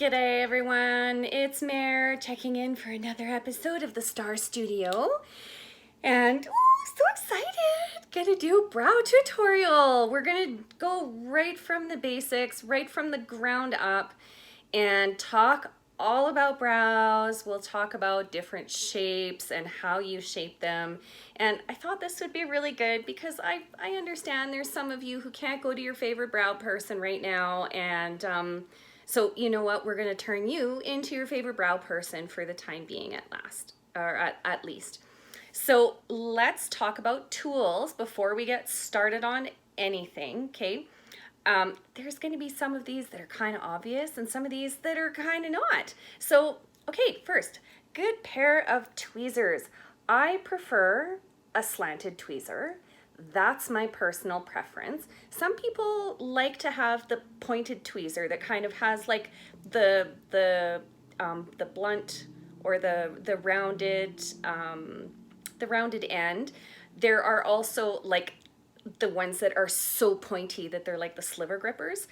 G'day everyone, it's Mare checking in for another episode of the Star Studio. And so excited! Gonna do a brow tutorial. We're gonna go right from the basics, right from the ground up, and talk all about brows. We'll talk about different shapes and how you shape them. And I thought this would be really good because I understand there's some of you who can't go to your favorite brow person right now, and so you know what, we're going to turn you into your favorite brow person for the time being at least. So let's talk about tools before we get started on anything, okay? There's going to be some of these that are kind of obvious and some of these that are kind of not. So, okay, first, good pair of tweezers. I prefer a slanted tweezer. That's my personal preference. Some people like to have the pointed tweezer that kind of has like the blunt or the rounded end. There are also like the ones that are so pointy that they're like the sliver grippers.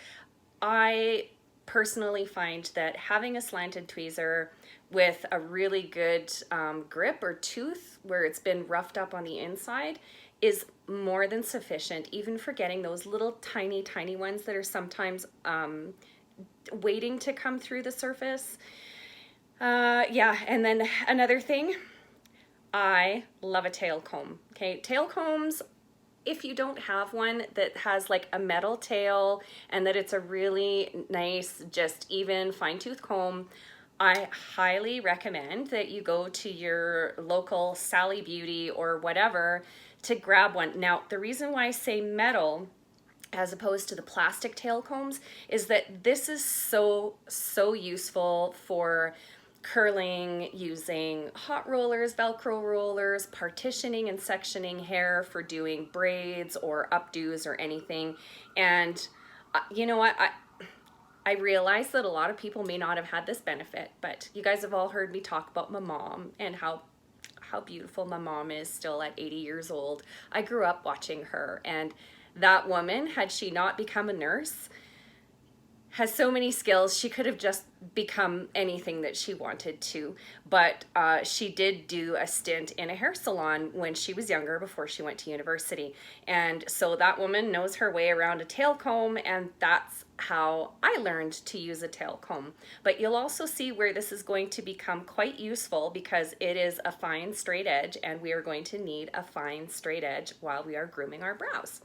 I personally find that having a slanted tweezer with a really good grip or tooth where it's been roughed up on the inside is more than sufficient, even for getting those little tiny ones that are sometimes waiting to come through the surface. Yeah, and then another thing, I love a tail comb. Okay, tail combs, if you don't have one that has like a metal tail and that it's a really nice, just even fine tooth comb, I highly recommend that you go to your local Sally Beauty or whatever to grab one. Now, the reason why I say metal as opposed to the plastic tail combs is that this is so useful for curling, using hot rollers, Velcro rollers, partitioning and sectioning hair for doing braids or updos or anything. And you know what? I realize that a lot of people may not have had this benefit, but you guys have all heard me talk about my mom and how beautiful my mom is still at 80 years old. I grew up watching her, and that woman, had she not become a nurse, has so many skills. She could have just become anything that she wanted to, but she did do a stint in a hair salon when she was younger before she went to university. And so that woman knows her way around a tail comb, and that's how I learned to use a tail comb. But you'll also see where this is going to become quite useful because it is a fine straight edge, and we are going to need a fine straight edge while we are grooming our brows.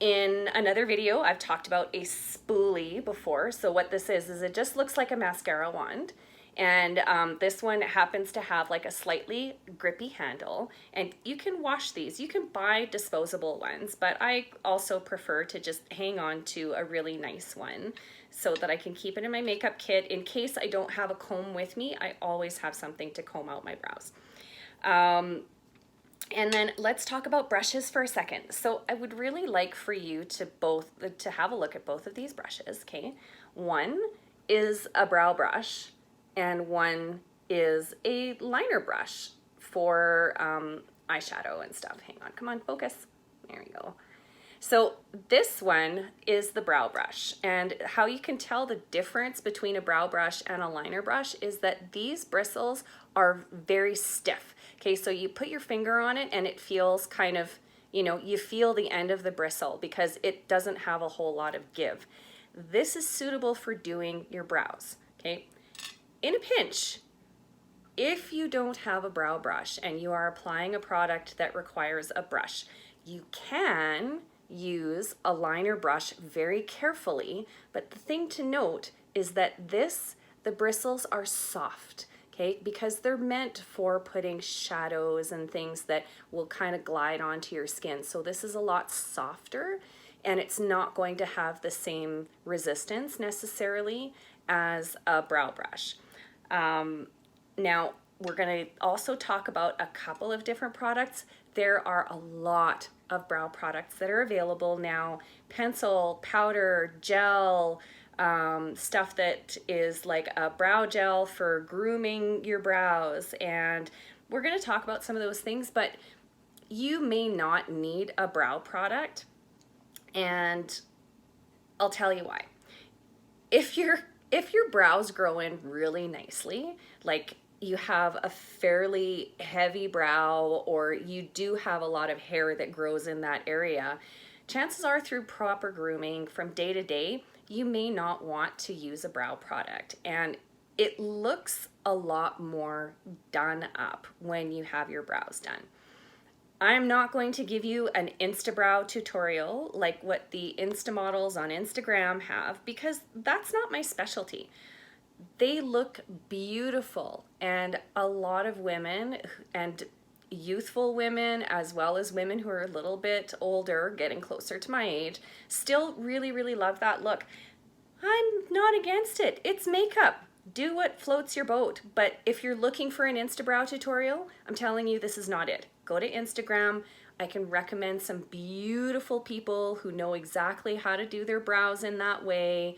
In another video, I've talked about a spoolie before. So what this is it just looks like a mascara wand. And this one happens to have like a slightly grippy handle. And you can wash these. You can buy disposable ones, but I also prefer to just hang on to a really nice one so that I can keep it in my makeup kit. In case I don't have a comb with me, I always have something to comb out my brows. And then let's talk about brushes for a second. So I would really like for you to have a look at both of these brushes, okay? One is a brow brush and one is a liner brush for eyeshadow and stuff. Hang on, come on, focus. There you go. So this one is the brow brush, and how you can tell the difference between a brow brush and a liner brush is that these bristles are very stiff. Okay, so you put your finger on it and it feels kind of, you feel the end of the bristle because it doesn't have a whole lot of give. This is suitable for doing your brows, okay? In a pinch, if you don't have a brow brush and you are applying a product that requires a brush, you can use a liner brush very carefully, but the thing to note is that the bristles are soft, okay, because they're meant for putting shadows and things that will kind of glide onto your skin. So this is a lot softer, and it's not going to have the same resistance necessarily as a brow brush. Now, we're going to also talk about a couple of different products. There are a lot of brow products that are available now. Pencil, powder, gel, stuff that is like a brow gel for grooming your brows. And we're going to talk about some of those things, but you may not need a brow product. And I'll tell you why. If if your brows grow in really nicely, like you have a fairly heavy brow or you do have a lot of hair that grows in that area, chances are through proper grooming from day to day, you may not want to use a brow product. And it looks a lot more done up when you have your brows done. I'm not going to give you an Instabrow tutorial like what the Insta models on Instagram have, because that's not my specialty. They look beautiful, and a lot of women and youthful women, as well as women who are a little bit older, getting closer to my age, still really, really love that look. I'm not against it. It's makeup. Do what floats your boat. But if you're looking for an Instabrow tutorial, I'm telling you, this is not it. Go to Instagram. I can recommend some beautiful people who know exactly how to do their brows in that way.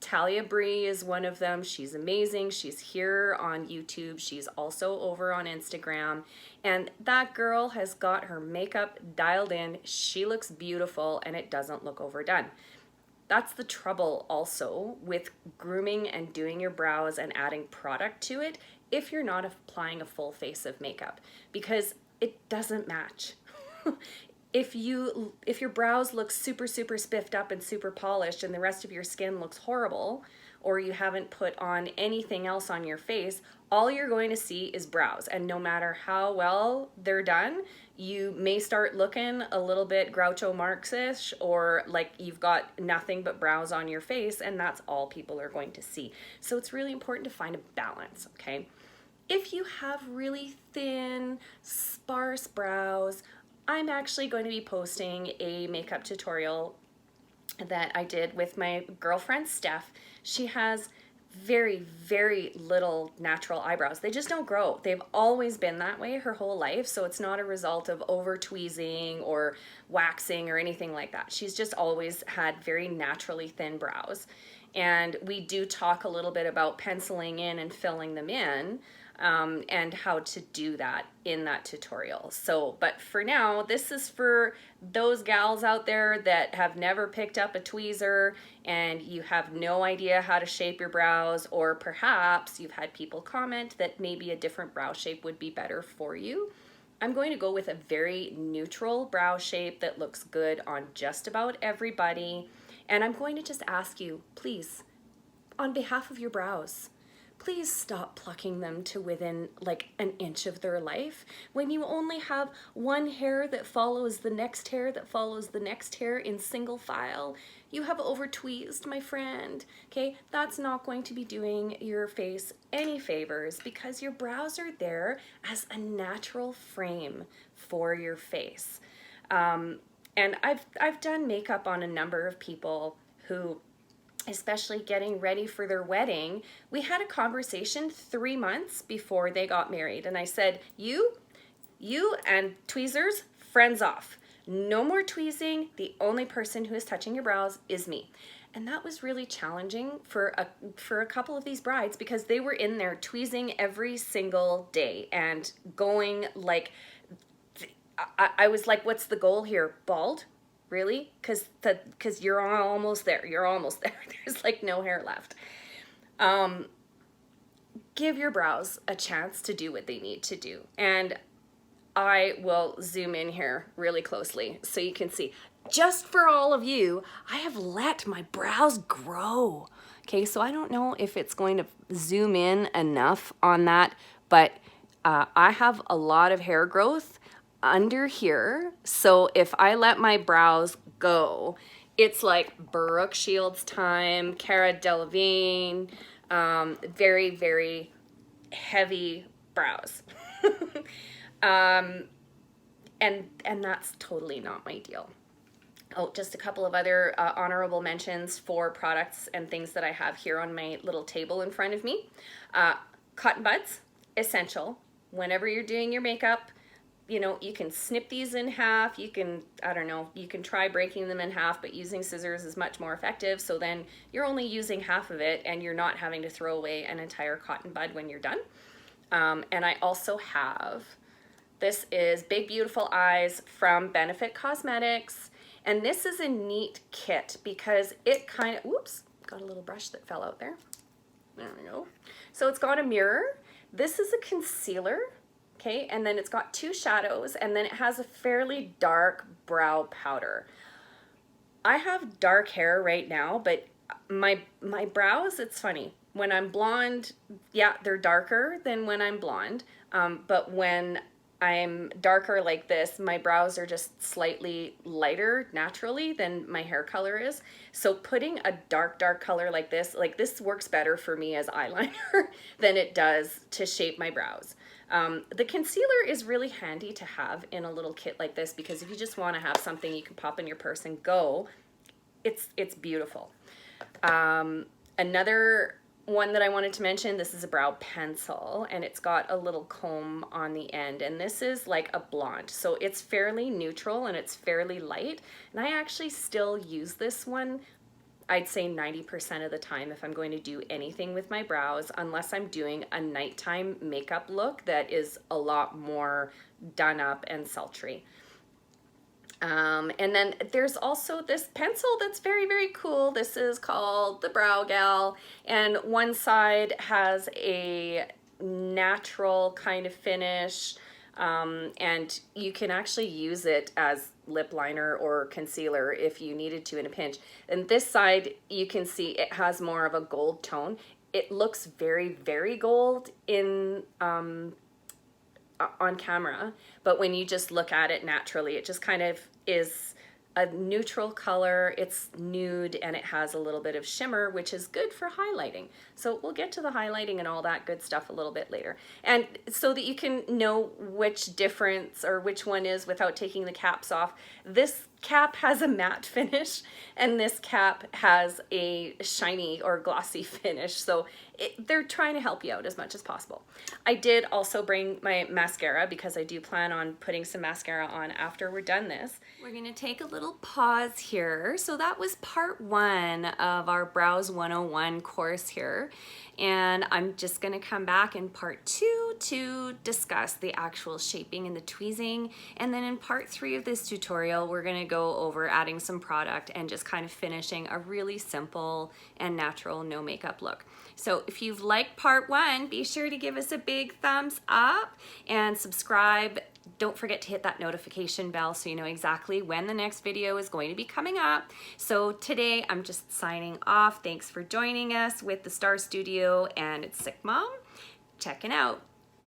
Talia Bree is one of them. She's amazing. She's here on YouTube. She's also over on Instagram. And that girl has got her makeup dialed in. She looks beautiful and it doesn't look overdone. That's the trouble also with grooming and doing your brows and adding product to it if you're not applying a full face of makeup, because it doesn't match. If your brows look super spiffed up and super polished and the rest of your skin looks horrible, or you haven't put on anything else on your face, all you're going to see is brows. And no matter how well they're done, you may start looking a little bit Groucho Marx-ish, or like you've got nothing but brows on your face, and that's all people are going to see. So it's really important to find a balance, okay? If you have really thin, sparse brows, I'm actually going to be posting a makeup tutorial that I did with my girlfriend Steph. She has very little natural eyebrows. They just don't grow. They've always been that way her whole life, so it's not a result of over tweezing or waxing or anything like that. She's just always had very naturally thin brows. And we do talk a little bit about penciling in and filling them in, and how to do that in that tutorial. So, but for now, this is for those gals out there that have never picked up a tweezer and you have no idea how to shape your brows, or perhaps you've had people comment that maybe a different brow shape would be better for you. I'm going to go with a very neutral brow shape that looks good on just about everybody. And I'm going to just ask you, please, on behalf of your brows, please stop plucking them to within like an inch of their life. When you only have one hair that follows the next hair that follows the next hair in single file, you have over tweezed, my friend. Okay, that's not going to be doing your face any favors, because your brows are there as a natural frame for your face. And I've done makeup on a number of people who, especially getting ready for their wedding, we had a conversation 3 months before they got married. And I said, you and tweezers, friends off. No more tweezing. The only person who is touching your brows is me. And that was really challenging for a couple of these brides, because they were in there tweezing every single day and going like, I was like, what's the goal here? Bald? Really? Because you're almost there. You're almost there. There's like no hair left. Give your brows a chance to do what they need to do. And I will zoom in here really closely so you can see. Just for all of you, I have let my brows grow. Okay, so I don't know if it's going to zoom in enough on that, but I have a lot of hair growth under here. So if I let my brows go, it's like Brooke Shields time, Cara Delevingne, very heavy brows. And that's totally not my deal. Oh, just a couple of other honorable mentions for products and things that I have here on my little table in front of me. Cotton buds, essential. Whenever you're doing your makeup, you know, you can snip these in half. You can, I don't know, you can try breaking them in half, but using scissors is much more effective. So then you're only using half of it and you're not having to throw away an entire cotton bud when you're done. And I also have, this is Big Beautiful Eyes from Benefit Cosmetics. And this is a neat kit because it kind of, got a little brush that fell out there. There we go. So it's got a mirror. This is a concealer, okay, and then it's got 2 shadows, and then it has a fairly dark brow powder. I have dark hair right now, but my brows, it's funny. When I'm blonde, yeah, they're darker than when I'm blonde, but when I'm darker like this, my brows are just slightly lighter naturally than my hair color is. So putting a dark color like this works better for me as eyeliner than it does to shape my brows. The concealer is really handy to have in a little kit like this, because if you just want to have something you can pop in your purse and go, it's beautiful. Another one that I wanted to mention, this is a brow pencil, and it's got a little comb on the end, and this is like a blonde, so it's fairly neutral and it's fairly light, and I actually still use this one, I'd say 90% of the time if I'm going to do anything with my brows, unless I'm doing a nighttime makeup look that is a lot more done up and sultry. And then there's also this pencil that's very cool. This is called the Brow Gal, and one side has a natural kind of finish, and you can actually use it as lip liner or concealer if you needed to in a pinch. And this side, you can see it has more of a gold tone. It looks very gold in on camera, but when you just look at it naturally, it just kind of is a neutral color. It's nude and it has a little bit of shimmer, which is good for highlighting. So we'll get to the highlighting and all that good stuff a little bit later. And so that you can know which difference or which one is without taking the caps off, this cap has a matte finish and this cap has a shiny or glossy finish. So they're trying to help you out as much as possible. I did also bring my mascara because I do plan on putting some mascara on after we're done this. We're gonna take a little pause here. So that was part 1 of our Brows 101 course here. And I'm just gonna come back in part 2 to discuss the actual shaping and the tweezing. And then in part 3 of this tutorial, we're gonna go over adding some product and just kind of finishing a really simple and natural no makeup look. So if you've liked part 1, be sure to give us a big thumbs up and subscribe. Don't forget to hit that notification bell so you know exactly when the next video is going to be coming up. So today I'm just signing off. Thanks for joining us with the Star Studio, and it's Sick Mom checking out.